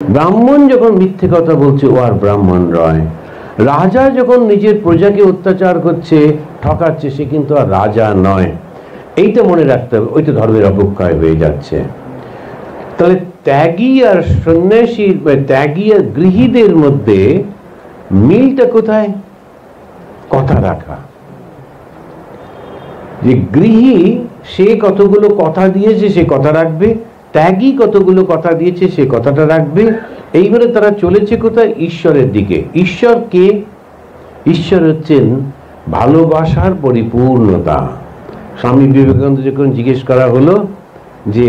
ব্রাহ্মণ যখন মিথ্যে কথা বলছে ও আর ব্রাহ্মণ নয়। রাজা যখন নিজের প্রজাকে অত্যাচার করছে, ঠকাচ্ছে, সে কিন্তু আর রাজা নয়। এইটা মনে রাখতে হবে, ওইটা ধর্মের অবক্ষয় হয়ে যাচ্ছে। তাহলে ত্যাগী আর সন্ন্যাসী, ত্যাগী আর গৃহীদের মধ্যে মিলটা কোথায়? কথা রাখা। যে গৃহী সে কতগুলো কথা দিয়েছে সে কথা রাখবে, ত্যাগী কতগুলো কথা দিয়েছে সে কথাটা রাখবে। এইবারে তারা চলেছে কোথায়? ঈশ্বরের দিকে। ঈশ্বর কে? ঈশ্বর হচ্ছেন ভালোবাসার পরিপূর্ণতা। স্বামী বিবেকানন্দ যখন জিজ্ঞেস করা হলো যে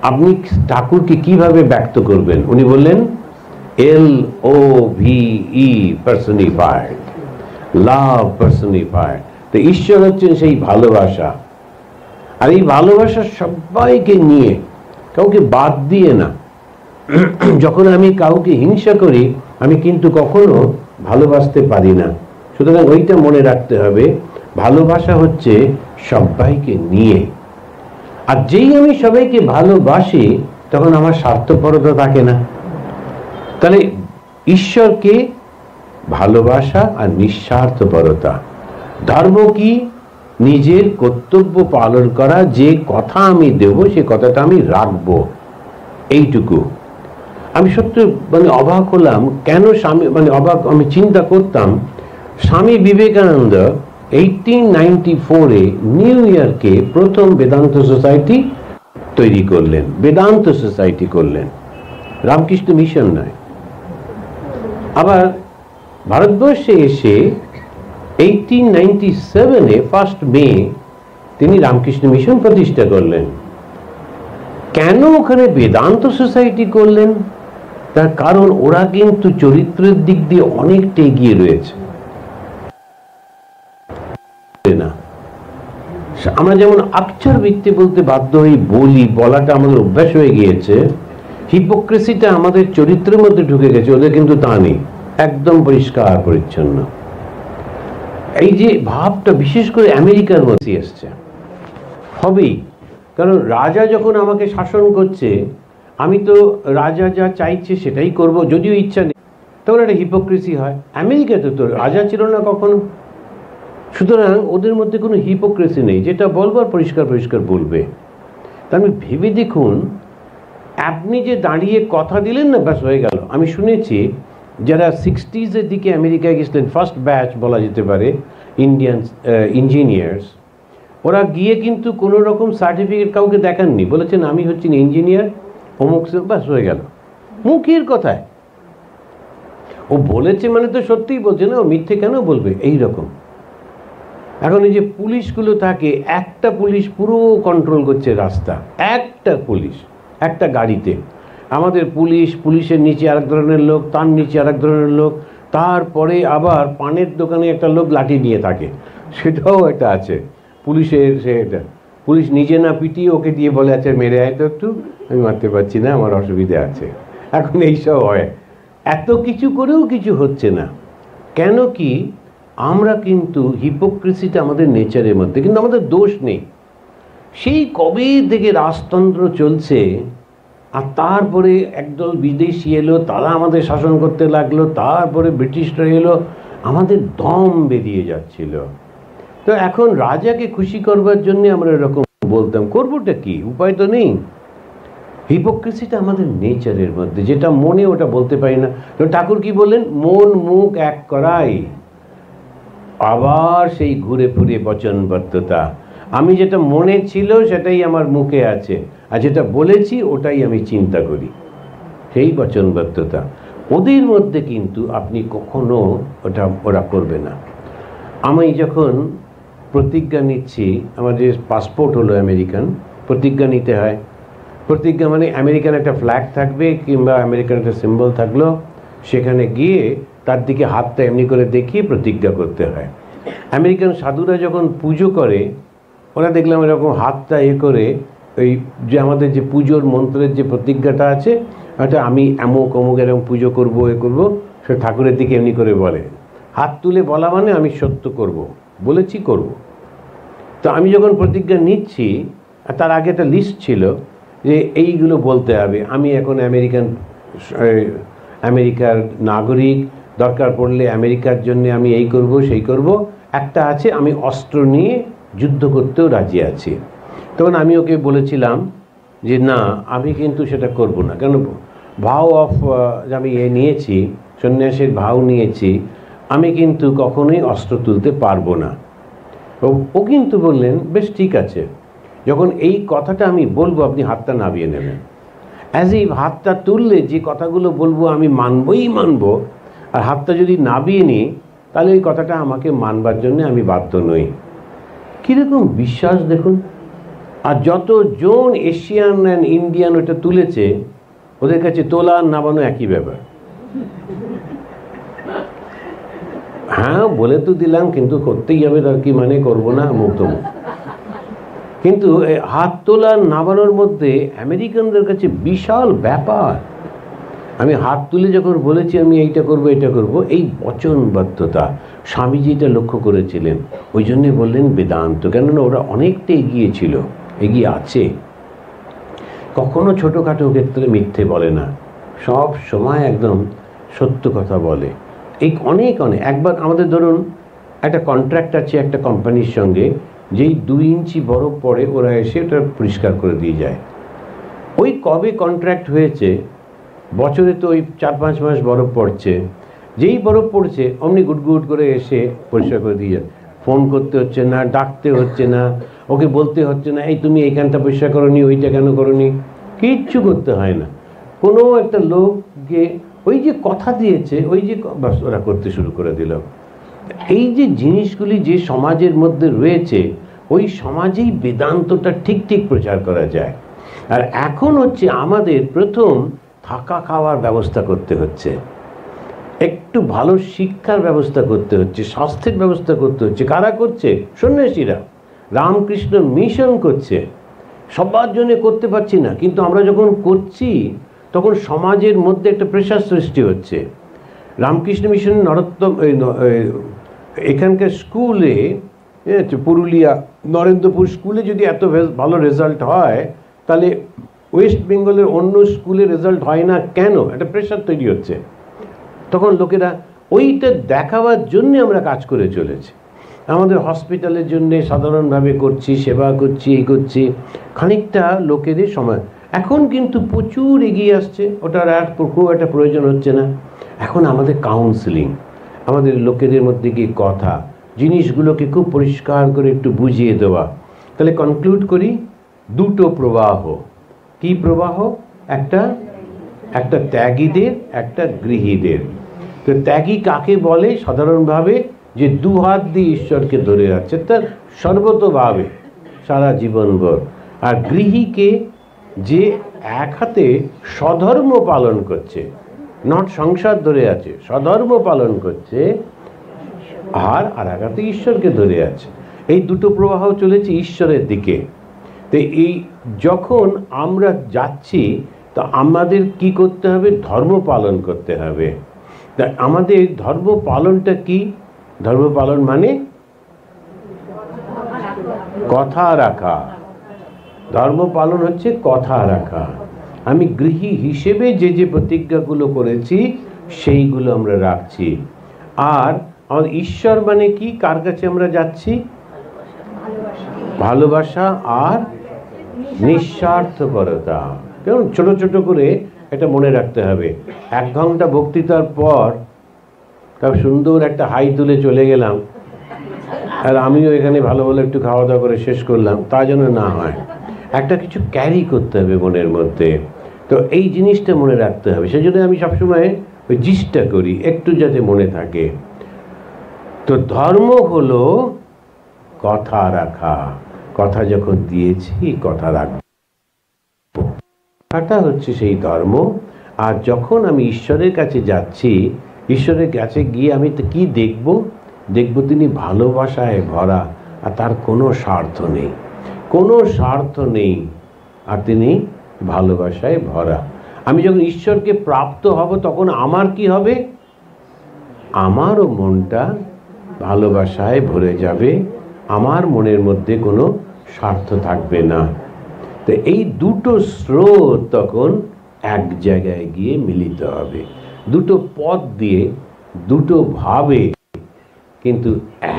আপনি ঠাকুরকে কিভাবে ব্যক্ত করবেন, উনি বললেন LOVE পার্সনিফাইড, লাভ পার্সনিফাইড। তো ঈশ্বর হচ্ছেন সেই ভালোবাসা। আর এই ভালোবাসা সবাইকে নিয়ে, কাউকে বাদ দিয়ে না। যখন আমি কাউকে হিংসা করি আমি কিন্তু কখনো ভালোবাসতে পারি না। সুতরাং ওইটা মনে রাখতে হবে, ভালোবাসা হচ্ছে সবাইকে নিয়ে। আর যেই আমি সবাইকে ভালোবাসি তখন আমার স্বার্থপরতা থাকে না। তাহলে ঈশ্বরকে ভালোবাসা আর নিঃস্বার্থপরতা। ধর্ম কি? নিজের কর্তব্য পালন করা, যে কথা আমি দেব সে কথাটা আমি রাখবো, এইটুকু। আমি সত্যি অবাক হলাম, কেন স্বামী আমি চিন্তা করতাম স্বামী বিবেকানন্দ 1894-এ নিউ ইয়র্কে প্রথম বেদান্ত সোসাইটি তৈরি করলেন, বেদান্ত সোসাইটি করলেন, রামকৃষ্ণ মিশন নয়। আবার ভারতবর্ষে এসে 1897-এ 1 মে তিনি রামকৃষ্ণ মিশন প্রতিষ্ঠা করলেন। কেন ওখানে বেদান্ত সোসাইটি করলেন? তার কারণ ওরা কিন্তু চরিত্রের দিক দিয়ে অনেকটা এগিয়ে রয়েছে। আমরা যেমন আকচার ভিত্তি বলতে বাধ্য হই, বলাটা আমাদের অভ্যাস হয়ে গিয়েছে। হিপোক্রেসিটা আমাদের চরিত্রের মধ্যে ঢুকে গেছে, ওদের কিন্তু তা নেই, একদম পরিষ্কার পরিচ্ছন্ন। এই যে ভাবটা বিশেষ করে আমেরিকার মধ্যে এসছে, হবেই। কারণ রাজা যখন আমাকে শাসন করছে আমি তো রাজা যা চাইছে সেটাই করব, যদিও ইচ্ছা নেই, তখন একটা হিপোক্রেসি হয়। আমেরিকাতে তো রাজা ছিল না কখনো, সুতরাং ওদের মধ্যে কোনো হিপোক্রেসি নেই, যেটা বলবার পরিষ্কার পরিষ্কার বলবে। তা আমি ভেবে দেখুন, আপনি যে দাঁড়িয়ে কথা দিলেন না, ব্যাস হয়ে গেল। আমি শুনেছি যারা 60s-এর দিকে আমেরিকায় গেছিলেন, ফার্স্ট ব্যাচ বলা যেতে পারে, ইন্ডিয়ান ইঞ্জিনিয়ার্স, ওরা গিয়ে কিন্তু কোনো রকম সার্টিফিকেট কাউকে দেখাননি, বলেছেন আমি হচ্ছি ইঞ্জিনিয়ার অমুক, ব্যাস হয়ে গেল। মুখের কথায় ও বলেছে মানে তো সত্যিই বলছে না, ও মিথ্যে কেন বলবে? এই রকম। এখন এই যে পুলিশগুলো থাকে, একটা পুলিশ পুরো কন্ট্রোল করছে রাস্তা, একটা পুলিশ একটা গাড়িতে। আমাদের পুলিশের নিচে আরেক ধরনের লোক, তার নিচে আরেক ধরনের লোক, তারপরে আবার পানের দোকানে একটা লোক লাঠি নিয়ে থাকে, সেটাও একটা আছে পুলিশের। সেটা পুলিশ নিজে না পিটিয়ে ওকে দিয়ে বলে, আচ্ছা মেরে আয় তো একটু, আমি মারতে পারছি না, আমার অসুবিধা আছে। এখন এইসব হয়, এত কিছু করেও কিছু হচ্ছে না। কেন কি? আমরা কিন্তু হিপোক্রেসিটা আমাদের নেচারের মধ্যে, কিন্তু আমাদের দোষ নেই। সেই কবে থেকে রাজতন্ত্র চলছে, আর তারপরে একদল বিদেশি এলো, তারা আমাদের শাসন করতে লাগলো, তারপরে ব্রিটিশরা এলো, আমাদের দম বেরিয়ে যাচ্ছিল। তো এখন রাজাকে খুশি করবার জন্য আমরা এরকম বলতাম, করবোটা কি? উপায় তো নেই। হিপোক্রেসিটা আমাদের নেচারের মধ্যে, যেটা মনে ওটা বলতে পারি না। তো ঠাকুর কি বললেন? মন মুখ এক করাই। আবার সেই ঘুরে ফিরে বচনবদ্ধতা, আমি যেটা মনে ছিল সেটাই আমার মুখে আছে, আর যেটা বলেছি ওটাই আমি চিন্তা করি, সেই বচনবদ্ধতা। ওদের মধ্যে কিন্তু আপনি কখনো ওরা করবে না। আমি যখন প্রতিজ্ঞা নিচ্ছি, আমার যে পাসপোর্ট হলো আমেরিকান, প্রতিজ্ঞা নিতে হয়। প্রতিজ্ঞা মানে আমেরিকান একটা ফ্ল্যাগ থাকবে কিংবা আমেরিকান একটা সিম্বল থাকলো, সেখানে গিয়ে তার দিকে হাতটা এমনি করে দেখিয়ে প্রতিজ্ঞা করতে হয়। আমেরিকান সাধুরা যখন পুজো করে, ওরা দেখলাম এরকম হাতটা করে, ওই যে আমাদের যে পুজোর মন্ত্রের যে প্রতিজ্ঞাটা আছে, ওটা আমি অমুক অমুক এরকম পুজো করবো, করবো, সে ঠাকুরের দিকে এমনি করে বলে। হাত তুলে বলা মানে আমি সত্য করব, বলেছি করব। তো আমি যখন প্রতিজ্ঞা নিচ্ছি, তার আগে একটা লিস্ট ছিল যে এইগুলো বলতে হবে। আমি এখন আমেরিকান আমেরিকার নাগরিক, দরকার পড়লে আমেরিকার জন্য আমি এই করব সেই করব। একটা আছে আমি অস্ত্র নিয়ে যুদ্ধ করতেও রাজি আছি। তখন আমি ওকে বলেছিলাম যে না, আমি কিন্তু সেটা করব না, কেন ভাও অফ আমি নিয়েছি, সন্ন্যাসের ভাও নিয়েছি, আমি কিন্তু কখনোই অস্ত্র তুলতে পারবো না। ও কিন্তু বললেন বেশ ঠিক আছে, যখন এই কথাটা আমি বলবো আপনি হাতটা নামিয়ে নেবেন। অ্যাজ এই হাতটা তুললে যে কথাগুলো বলবো আমি মানবই মানবো, আর হাতটা যদি নামিয়ে নিই তাহলে এই কথাটা আমাকে মানবার জন্য আমি বাধ্য নই। কীরকম বিশ্বাস দেখুন। আর যতজন এশিয়ান অ্যান্ড ইন্ডিয়ান ওটা তুলেছে, ওদের কাছে তোলা আর নামানো একই ব্যাপার। হ্যাঁ বলে তো দিলাম, কিন্তু করতেই হবে, তার কি মানে করবো না মুক্ত। কিন্তু হাত তোলা নামানোর মধ্যে আমেরিকানদের কাছে বিশাল ব্যাপার। আমি হাত তুলে যখন বলেছি আমি এইটা করব এটা করব, এই বচনবদ্ধতা স্বামীজি এটা লক্ষ্য করেছিলেন, ওই জন্যে বললেন বেদান্ত। কেননা ওরা অনেকটা এগিয়ে ছিল, এগিয়ে আছে, কখনো ছোটোখাটো ক্ষেত্রে মিথ্যে বলে না, সব সময় একদম সত্য কথা বলে। এই অনেক একবার আমাদের ধরুন একটা কন্ট্রাক্ট আছে একটা কোম্পানির সঙ্গে, যেই 2 ইঞ্চি বরফ পড়ে ওরা এসে ওটা পরিষ্কার করে দিয়ে যায়। ওই কবে কন্ট্রাক্ট হয়েছে, বছরে তো ওই 4-5 মাস বরফ পড়ছে, যেই বরফ পড়ছে অমনি গুটগুট করে এসে পরিষ্কার করে দিয়ে যায়। ফোন করতে হচ্ছে না, ডাকতে হচ্ছে না, ওকে বলতে হচ্ছে না এই তুমি এইখানটা পরিষ্কার করোনি, ওইটা কেন করোনি, কিচ্ছু করতে হয় না। কোনো একটা লোককে ওই যে কথা দিয়েছে, ওই যে বাস ওরা করতে শুরু করে দিল। এই যে জিনিসগুলি যে সমাজের মধ্যে রয়েছে, ওই সমাজেই বেদান্তটা ঠিক ঠিক প্রচার করা যায়। আর এখন হচ্ছে আমাদের প্রথম থাকা খাওয়ার ব্যবস্থা করতে হচ্ছে, একটু ভালো শিক্ষার ব্যবস্থা করতে হচ্ছে, স্বাস্থ্যের ব্যবস্থা করতে হচ্ছে। কারা করছে? সন্ন্যাসীরা, রামকৃষ্ণ মিশন করছে। সবার জন্য করতে পারছি না, কিন্তু আমরা যখন করছি তখন সমাজের মধ্যে একটা প্রেশার সৃষ্টি হচ্ছে। রামকৃষ্ণ মিশন নরোত্তম এখানকার স্কুলে, পুরুলিয়া নরেন্দ্রপুর স্কুলে যদি এত ভালো রেজাল্ট হয়, তাহলে ওয়েস্ট বেঙ্গলের অন্য স্কুলে রেজাল্ট হয় না কেন? একটা প্রেশার তৈরি হচ্ছে। তখন লোকেরা ওইটা দেখাবার জন্যে আমরা কাজ করে চলেছি। আমাদের হসপিটালের জন্যে সাধারণভাবে করছি, সেবা করছি, এই করছি, খানিকটা লোকেদের সময়। এখন কিন্তু প্রচুর এগিয়ে আসছে, ওটার আর খুব একটা প্রয়োজন হচ্ছে না। এখন আমাদের কাউন্সিলিং, আমাদের লোকেদের মধ্যে গিয়ে কথা, জিনিসগুলোকে খুব পরিষ্কার করে একটু বুঝিয়ে দেওয়া। তাহলে কনক্লুড করি, দুটো প্রবাহ। কি প্রবাহ? একটা ত্যাগীদের, একটা গৃহীদের। তো ত্যাগী কাকে বলে? সাধারণভাবে যে 2 হাত দিয়ে ঈশ্বরকে ধরে আছে, তার সর্বতভাবে সারা জীবনভর। আর গৃহীকে যে এক হাতে স্বধর্ম পালন করছে, নট সংসার ধরে আছে, স্বধর্ম পালন করছে, আর এক হাতে ঈশ্বরকে ধরে আছে। এই দুটো প্রবাহ চলেছে ঈশ্বরের দিকে। তো এই যখন আমরা যাচ্ছি, তো আমাদের কি করতে হবে? ধর্ম পালন করতে হবে। তা আমাদের ধর্ম পালনটা কি? ধর্ম পালন মানে কথা রাখা। ধর্ম পালন হচ্ছে কথা রাখা। আমি গৃহী হিসেবে যে যে প্রতিজ্ঞাগুলো করেছি সেইগুলো আমরা রাখছি। আর আমাদের ঈশ্বর মানে কি? কার কাছে আমরা যাচ্ছি? ভালোবাসা আর নিঃস্বার্থপরতা। কেমন ছোট ছোট করে এটা মনে রাখতে হবে। 1 ঘন্টা বক্তৃতার পর তার সুন্দর একটা হাই তুলে চলে গেলাম, আর আমিও এখানে ভালো ভালো একটু খাওয়া দাওয়া করে শেষ করলাম, তা যেন না হয়। একটা কিছু ক্যারি করতে হবে মনের মধ্যে। তো এই জিনিসটা মনে রাখতে হবে। সেই জন্য আমি সবসময় ওই জিনিসটা করি, একটু যাতে মনে থাকে। তো ধর্ম হলো কথা রাখা। কথা যখন দিয়েছি কথা রাখবো, কথাটা হচ্ছে সেই ধর্ম। আর যখন আমি ঈশ্বরের কাছে যাচ্ছি, ঈশ্বরের কাছে গিয়ে আমি তো কি দেখব? দেখব তিনি ভালোবাসায় ভরা, আর তার কোনো স্বার্থ নেই, কোনো স্বার্থ নেই, আর তিনি ভালোবাসায় ভরা। আমি যখন ঈশ্বরকে প্রাপ্ত হব, তখন আমার কি হবে? আমারও মনটা ভালোবাসায় ভরে যাবে, আমার মনের মধ্যে কোনো স্বার্থ থাকবে না। তো এই দুটো স্রোত তখন এক জায়গায় গিয়ে মিলিত হবে। দুটো পথ দিয়ে দুটো ভাবে কিন্তু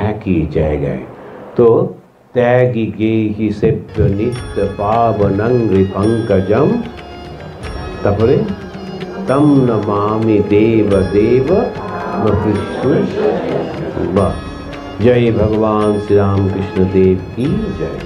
একই জায়গায়। তো ত্যাগী গেহি সেভ্য নিত্য পাবনঙ্গি পঙ্কজম, তারপরে তম নমামি দেব দেব কৃষ্ণ। বাহ, জয় ভগবান শ্রী রামকৃষ্ণ দেব কি জয়।